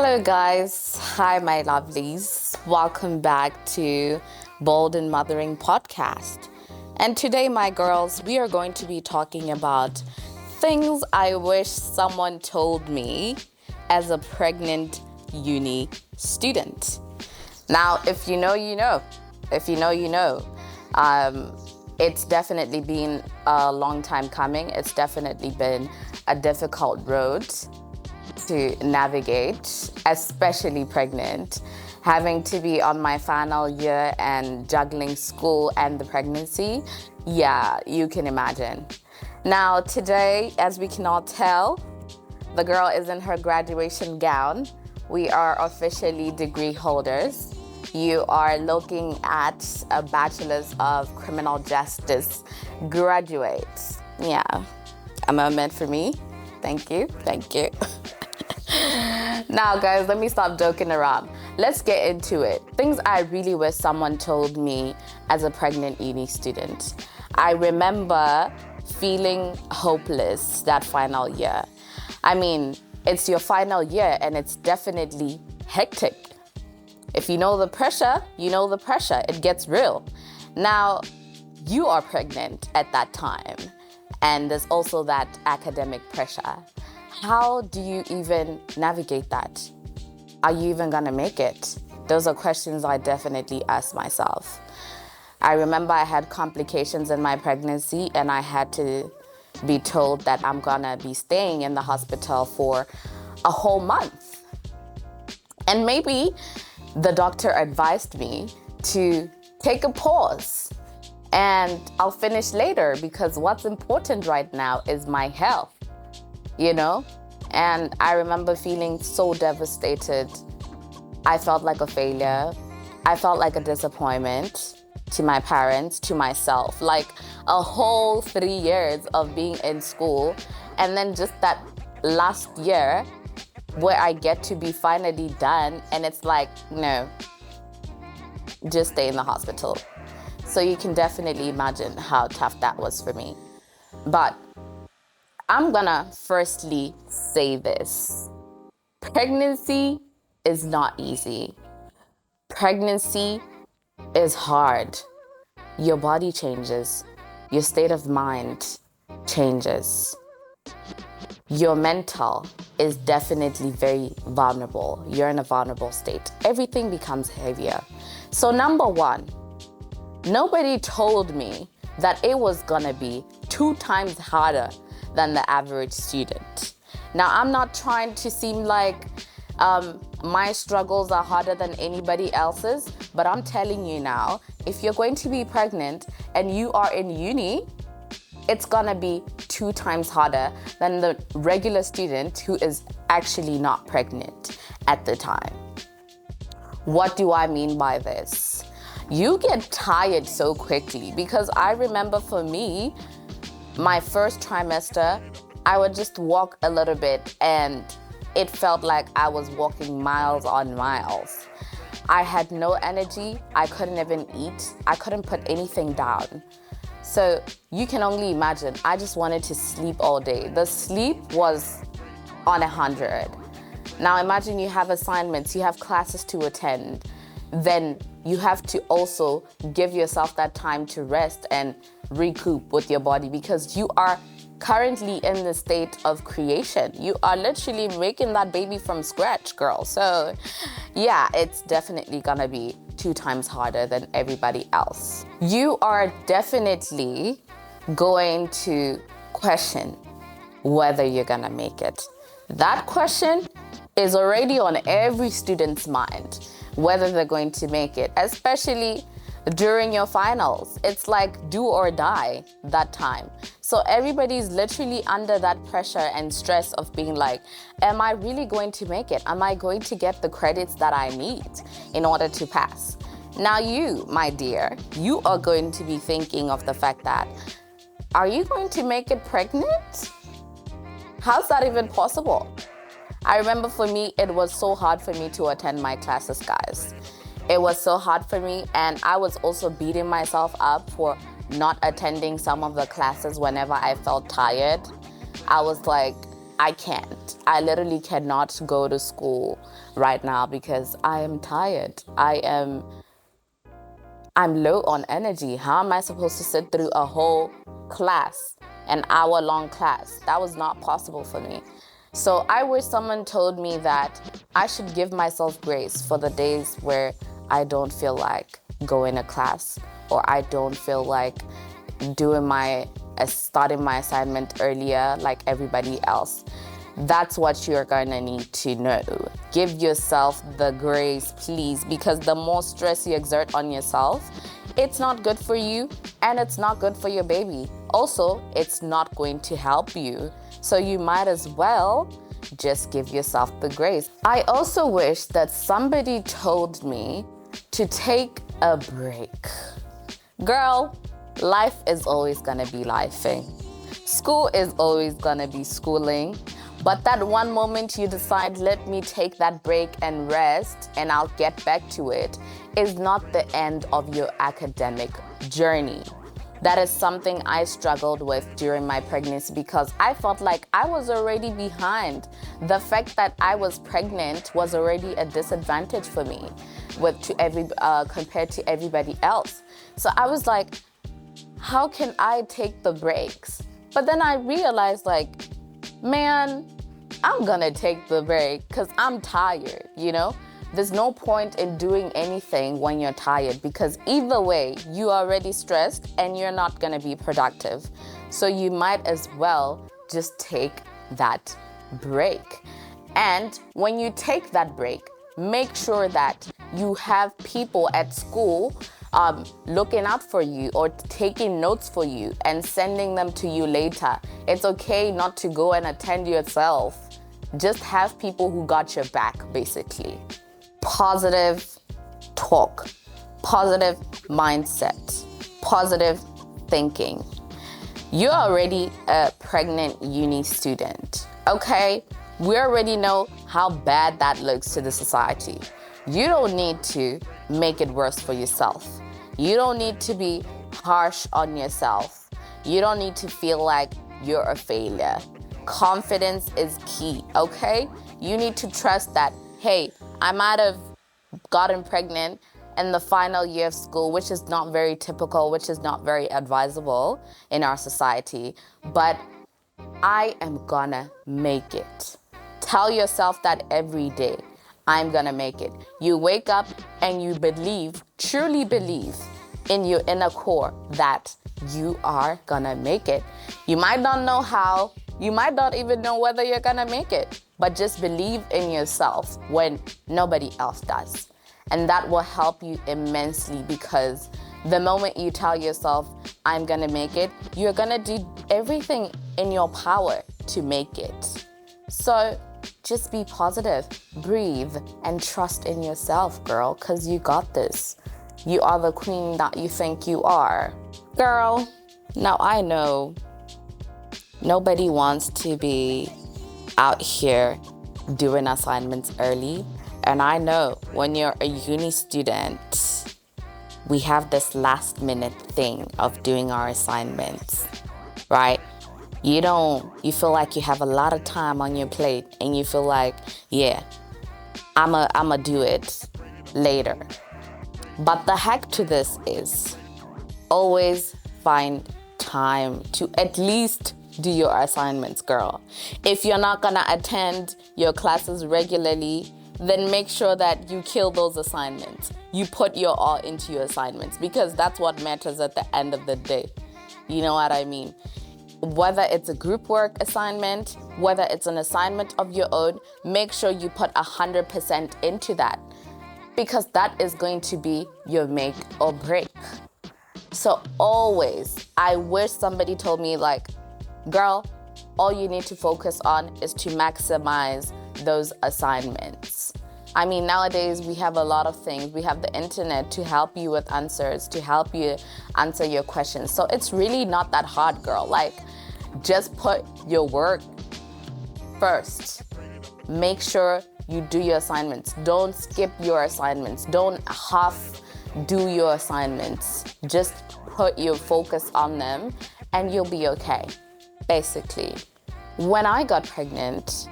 Hello, guys. Hi, my lovelies. Welcome back to Bold and Mothering Podcast. And today, my girls, we are going to be talking about things I wish someone told me as a pregnant uni student. Now, if you know, you know. If you know, you know. It's definitely been a long time coming. It's definitely been a difficult road to navigate, especially pregnant, having to be on my final year and juggling school and the pregnancy. Yeah, you can imagine. Now today, as we can all tell, the girl is in her graduation gown. We are officially degree holders. You are looking at a Bachelor's of Criminal Justice graduate. Yeah, a moment for me. Thank you. Now, guys, let me stop joking around. Let's get into it. Things I really wish someone told me as a pregnant uni student. I remember feeling hopeless that final year. I mean, it's your final year and it's definitely hectic. If you know the pressure, you know the pressure. It gets real. Now, you are pregnant at that time, and there's also that academic pressure. How do you even navigate that? Are you even gonna make it? Those are questions I definitely ask myself. I remember I had complications in my pregnancy and I had to be told that I'm gonna be staying in the hospital for a whole month. And maybe the doctor advised me to take a pause and I'll finish later because what's important right now is my health. You know? And I remember feeling so devastated. I felt like a failure. I felt like a disappointment to my parents, to myself. Like a whole 3 years of being in school. And then just that last year where I get to be finally done. And it's like, no, just stay in the hospital. So you can definitely imagine how tough that was for me. But I'm gonna firstly say this. Pregnancy is not easy. Pregnancy is hard. Your body changes. Your state of mind changes. Your mental is definitely very vulnerable. You're in a vulnerable state. Everything becomes heavier. So number one, nobody told me that it was gonna be 2 times harder than the average student. Now, I'm not trying to seem like my struggles are harder than anybody else's, but I'm telling you now, if you're going to be pregnant and you are in uni, it's gonna be 2 times harder than the regular student who is actually not pregnant at the time. What do I mean by this? You get tired so quickly because I remember for me, my first trimester, I would just walk a little bit and it felt like I was walking miles on miles. I had no energy. I couldn't even eat. I couldn't put anything down. So you can only imagine, I just wanted to sleep all day. The sleep was on 100. Now imagine you have assignments, you have classes to attend. Then you have to also give yourself that time to rest and recoup with your body because you are currently in the state of creation. You are literally making that baby from scratch, girl. So yeah, it's definitely gonna be 2 times harder than everybody else. You are definitely going to question whether you're gonna make it. That question is already on every student's mind, whether they're going to make it, especially during your finals. It's like do or die that time. So everybody's literally under that pressure and stress of being like, am I really going to make it? Am I going to get the credits that I need in order to pass? Now you, my dear, you are going to be thinking of the fact that, are you going to make it pregnant? How's that even possible? I remember for me, it was so hard for me to attend my classes, guys. It was so hard for me, and I was also beating myself up for not attending some of the classes whenever I felt tired. I was like, I can't. I literally cannot go to school right now because I am tired. I'm low on energy. How am I supposed to sit through a whole class, an hour-long class? That was not possible for me. So I wish someone told me that I should give myself grace for the days where I don't feel like going to class, or I don't feel like starting my assignment earlier like everybody else. That's what you're gonna need to know. Give yourself the grace, please, because the more stress you exert on yourself, it's not good for you and it's not good for your baby. Also, it's not going to help you. So you might as well just give yourself the grace. I also wish that somebody told me to take a break. Girl, life is always gonna be lifing. School is always gonna be schooling. But that one moment you decide, let me take that break and rest and I'll get back to it, is not the end of your academic journey. That is something I struggled with during my pregnancy because I felt like I was already behind. The fact that I was pregnant was already a disadvantage for me compared to everybody else. So I was like, how can I take the breaks? But then I realized, like, man, I'm gonna take the break because I'm tired, There's no point in doing anything when you're tired because either way, you are already stressed and you're not gonna be productive. So you might as well just take that break. And when you take that break, make sure that you have people at school looking out for you or taking notes for you and sending them to you later. It's okay not to go and attend yourself. Just have people who got your back, basically. Positive talk, positive mindset, positive thinking. You're already a pregnant uni student, okay? We already know how bad that looks to the society. You don't need to make it worse for yourself. You don't need to be harsh on yourself. You don't need to feel like you're a failure. Confidence is key, okay? You need to trust that, hey, I might have gotten pregnant in the final year of school, which is not very typical, which is not very advisable in our society, but I am gonna make it. Tell yourself that every day. I'm gonna make it. You wake up and you believe, truly believe in your inner core that you are gonna make it. You might not know how, you might not even know whether you're gonna make it, but just believe in yourself when nobody else does. And that will help you immensely because the moment you tell yourself, I'm gonna make it, you're gonna do everything in your power to make it. So just be positive, breathe, and trust in yourself, girl, because you got this. You are the queen that you think you are. Girl, now I know nobody wants to be out here doing assignments early. And I know when you're a uni student, we have this last minute thing of doing our assignments, right? You feel like you have a lot of time on your plate and you feel like, yeah, I'ma do it later. But the hack to this is always find time to at least do your assignments, girl. If you're not gonna attend your classes regularly, then make sure that you kill those assignments. You put your all into your assignments because that's what matters at the end of the day. You know what I mean? Whether it's a group work assignment, whether it's an assignment of your own, make sure you put 100% into that because that is going to be your make or break. So always, I wish somebody told me like, girl, all you need to focus on is to maximize those assignments. I mean, nowadays we have a lot of things. We have the internet to help you with answers, to help you answer your questions. So it's really not that hard, girl. Like, just put your work first. Make sure you do your assignments. Don't skip your assignments. Don't half do your assignments. Just put your focus on them and you'll be okay, basically. When I got pregnant,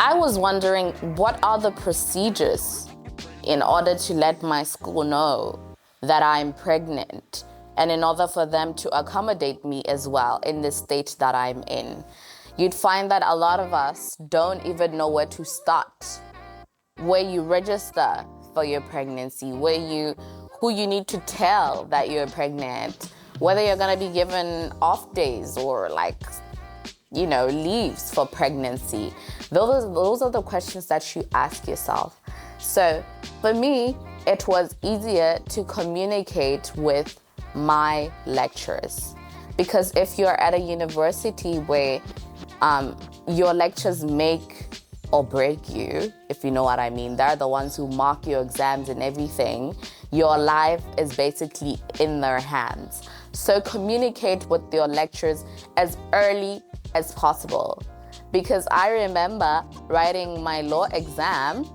I was wondering what are the procedures in order to let my school know that I'm pregnant and in order for them to accommodate me as well in the state that I'm in. You'd find that a lot of us don't even know where to start, where you register for your pregnancy, who you need to tell that you're pregnant, whether you're gonna be given off days or leaves for pregnancy. Those are the questions that you ask yourself. So for me, it was easier to communicate with my lecturers, because if you're at a university where your lectures make or break you, if you know what I mean, they're the ones who mark your exams and everything, your life is basically in their hands. So communicate with your lecturers as early as possible. Because I remember writing my law exam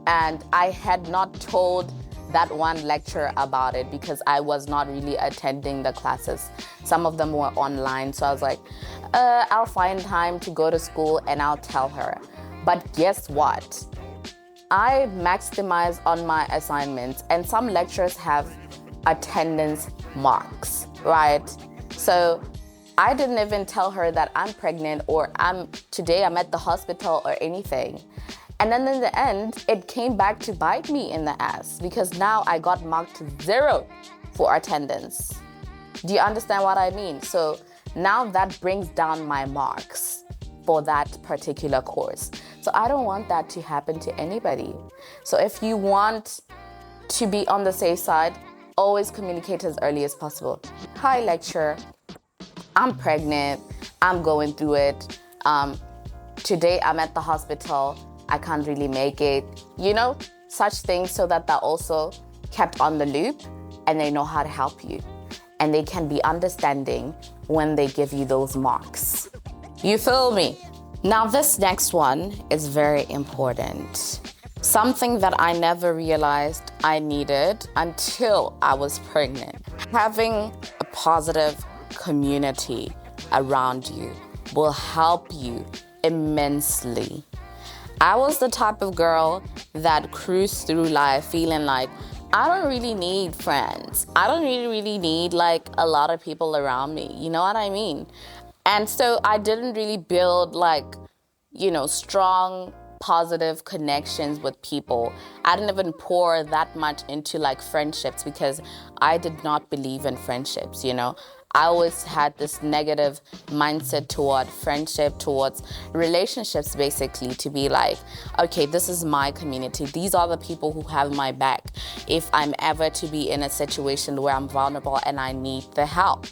and I had not told that one lecturer about it because I was not really attending the classes. Some of them were online, so I was like, I'll find time to go to school and I'll tell her. But guess what? I maximize on my assignments, and some lecturers have attendance marks, right? So I didn't even tell her that I'm pregnant or today I'm at the hospital or anything. And then in the end, it came back to bite me in the ass because now I got marked 0 for attendance. Do you understand what I mean? So now that brings down my marks for that particular course. So I don't want that to happen to anybody. So if you want to be on the safe side, always communicate as early as possible. Hi, lecturer. I'm pregnant. I'm going through it. Today I'm at the hospital. I can't really make it. Such things, so that they're also kept on the loop and they know how to help you. And they can be understanding when they give you those marks. You feel me? Now this next one is very important. Something that I never realized I needed until I was pregnant. Having a positive community around you will help you immensely. I was the type of girl that cruised through life feeling like I don't really need friends. I don't really need a lot of people around me. You know what I mean? And so I didn't really build strong, positive connections with people. I didn't even pour that much into friendships because I did not believe in friendships, I always had this negative mindset toward friendship, towards relationships, basically, to be like, okay, this is my community. These are the people who have my back if I'm ever to be in a situation where I'm vulnerable and I need the help.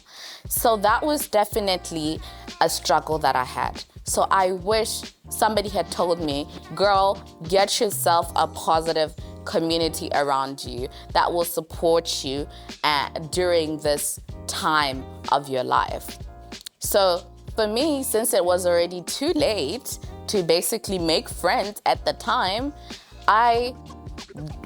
So that was definitely a struggle that I had. So I wish somebody had told me, girl, get yourself a positive community around you that will support you during this time of your life. So for me, since it was already too late to basically make friends at the time, I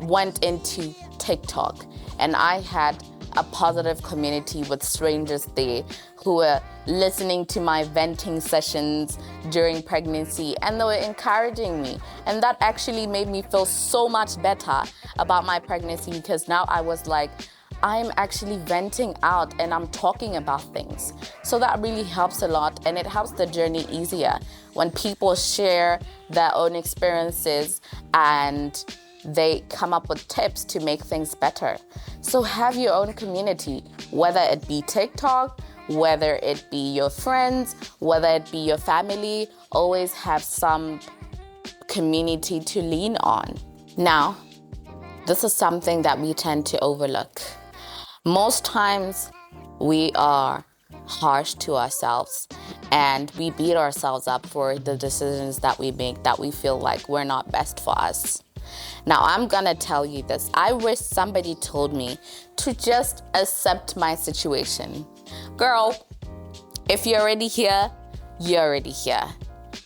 went into TikTok and I had a positive community with strangers there who were listening to my venting sessions during pregnancy, and they were encouraging me. And that actually made me feel so much better about my pregnancy, because now I was like, I'm actually venting out and I'm talking about things. So that really helps a lot, and it helps the journey easier when people share their own experiences and they come up with tips to make things better. So have your own community, whether it be TikTok, whether it be your friends, whether it be your family, always have some community to lean on. Now, this is something that we tend to overlook. Most times we are harsh to ourselves and we beat ourselves up for the decisions that we make that we feel like were not best for us. Now, I'm gonna tell you this. I wish somebody told me to just accept my situation. Girl, if you're already here, you're already here.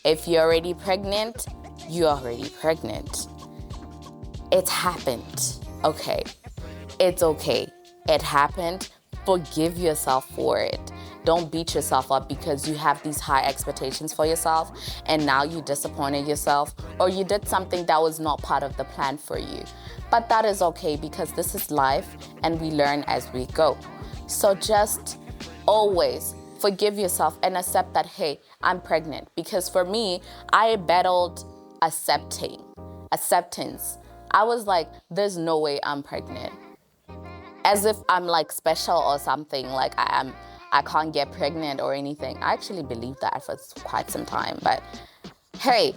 If you're already pregnant, you're already pregnant. It's happened, okay? It's okay. It happened. Forgive yourself for it. don't beat yourself up because you have these high expectations for yourself and now you disappointed yourself or you did something that was not part of the plan for you. But that is okay because this is life and we learn as we go. So just always forgive yourself and accept that, hey, I'm pregnant. Because for me, I battled acceptance. I was like, there's no way I'm pregnant. As if I'm like special or something, like I can't get pregnant or anything. I actually believed that for quite some time, but hey,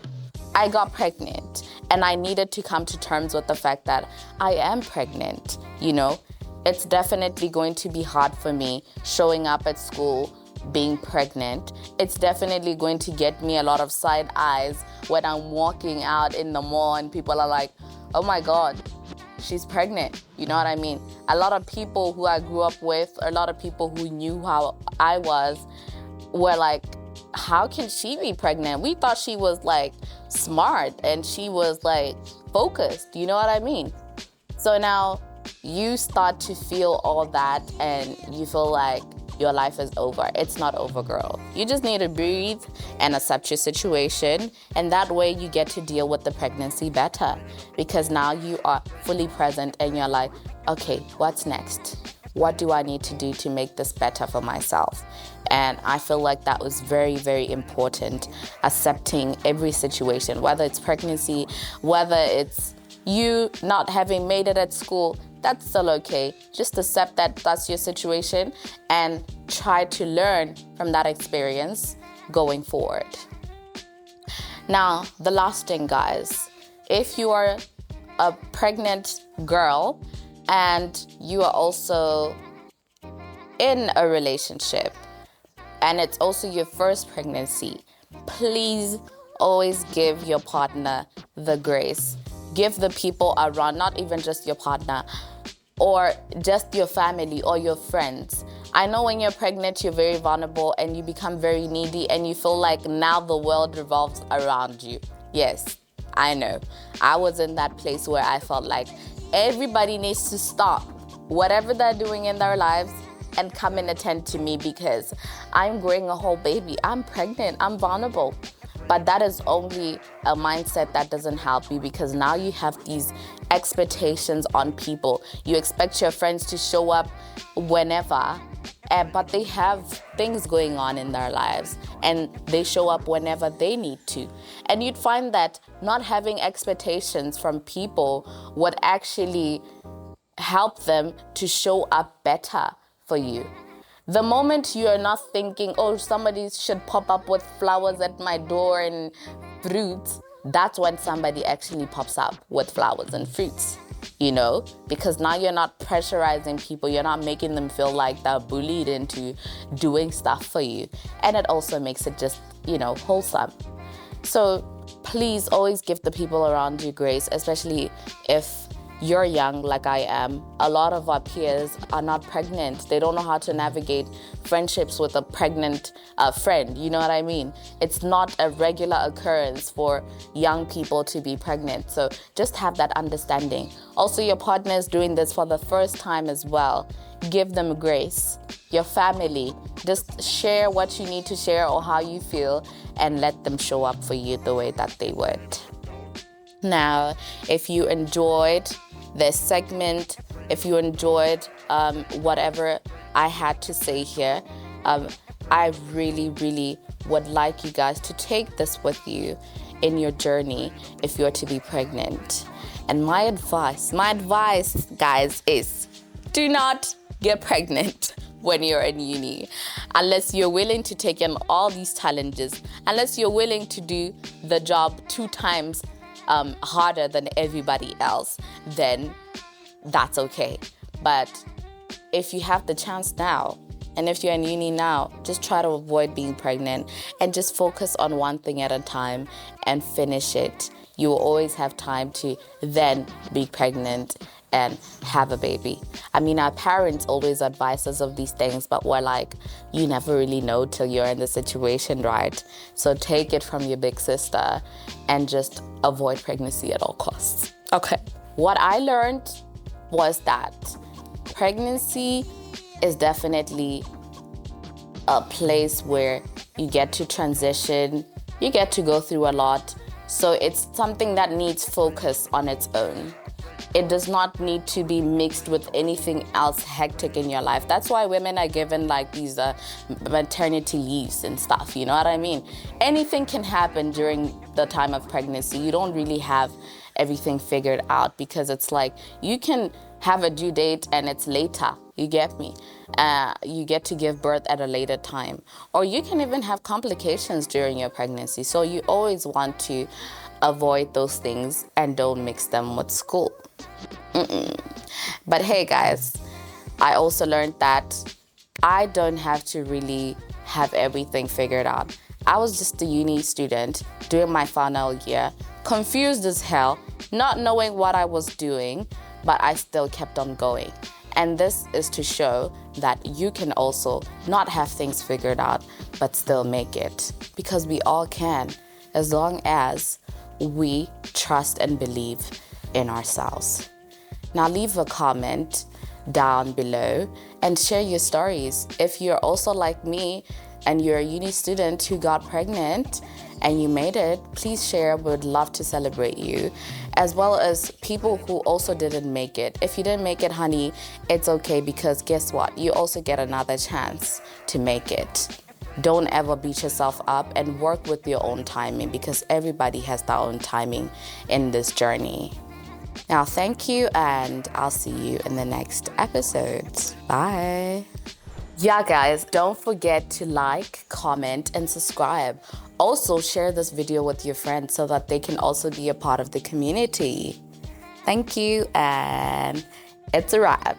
I got pregnant and I needed to come to terms with the fact that I am pregnant, you know? It's definitely going to be hard for me showing up at school being pregnant. It's definitely going to get me a lot of side eyes when I'm walking out in the mall and people are like, oh my God, she's pregnant. You know what I mean? A lot of people who I grew up with, a lot of people who knew how I was were like, how can she be pregnant? We thought she was like smart and she was like focused. You know what I mean? So now you start to feel all that and you feel like your life is over. It's not over, girl. You just need to breathe and accept your situation. And that way you get to deal with the pregnancy better because now you are fully present and you're like, okay, what's next? What do I need to do to make this better for myself? And I feel like that was very, very important, accepting every situation, whether it's pregnancy, whether it's you not having made it at school, that's still okay. Just accept that that's your situation and try to learn from that experience going forward. Now, the last thing, guys, if you are a pregnant girl and you are also in a relationship and it's also your first pregnancy, please always give your partner the grace. Give the people around, not even just your partner, or just your family or your friends. I know when you're pregnant, you're very vulnerable and you become very needy and you feel like now the world revolves around you. Yes, I know. I was in that place where I felt like everybody needs to stop whatever they're doing in their lives and come and attend to me because I'm growing a whole baby. I'm pregnant. I'm vulnerable. But that is only a mindset that doesn't help you because now you have these expectations on people. You expect your friends to show up whenever, but they have things going on in their lives and they show up whenever they need to. And you'd find that not having expectations from people would actually help them to show up better for you. The moment you are not thinking, oh, somebody should pop up with flowers at my door and fruits, that's when somebody actually pops up with flowers and fruits, you know? Because now you're not pressurizing people, you're not making them feel like they're bullied into doing stuff for you. And it also makes it just, wholesome. So please always give the people around you grace, especially if you're young like I am. A lot of our peers are not pregnant. They don't know how to navigate friendships with a pregnant friend. You know what I mean? It's not a regular occurrence for young people to be pregnant. So just have that understanding. Also, your partner is doing this for the first time as well. Give them grace. Your family, just share what you need to share or how you feel and let them show up for you the way that they would. Now, if you enjoyed this segment, if you enjoyed whatever I had to say here, I really, really would like you guys to take this with you in your journey if you're to be pregnant. And my advice, guys, is do not get pregnant when you're in uni, unless you're willing to take in all these challenges, unless you're willing to do the job 2 times harder than everybody else, then that's okay. But if you have the chance now, and if you're in uni now, just try to avoid being pregnant and just focus on one thing at a time and finish it. You will always have time to then be pregnant and have a baby. I mean, our parents always advise us of these things, but we're like, you never really know till you're in the situation, right? So take it from your big sister and just avoid pregnancy at all costs. Okay. What I learned was that pregnancy is definitely a place where you get to transition, you get to go through a lot. So it's something that needs focus on its own. It does not need to be mixed with anything else hectic in your life. That's why women are given like these maternity leaves and stuff, you know what I mean? Anything can happen during the time of pregnancy. You don't really have everything figured out, because it's like you can have a due date and it's later, you get me? You get to give birth at a later time. Or you can even have complications during your pregnancy. So you always want to avoid those things and don't mix them with school. But hey guys, I also learned that I don't have to really have everything figured out. I was just a uni student doing my final year, confused as hell, not knowing what I was doing, but I still kept on going. And this is to show that you can also not have things figured out, but still make it. Because we all can, as long as we trust and believe in ourselves. Now leave a comment down below and share your stories. If you're also like me and you're a uni student who got pregnant and you made it, please share. We would love to celebrate you, as well as people who also didn't make it. If you didn't make it, honey, it's okay, because guess what? You also get another chance to make it. Don't ever beat yourself up and work with your own timing, because everybody has their own timing in this journey. Now, thank you, and I'll see you in the next episode. Bye. Yeah, guys, don't forget to like, comment, and subscribe. Also, share this video with your friends so that they can also be a part of the community. Thank you, and it's a wrap.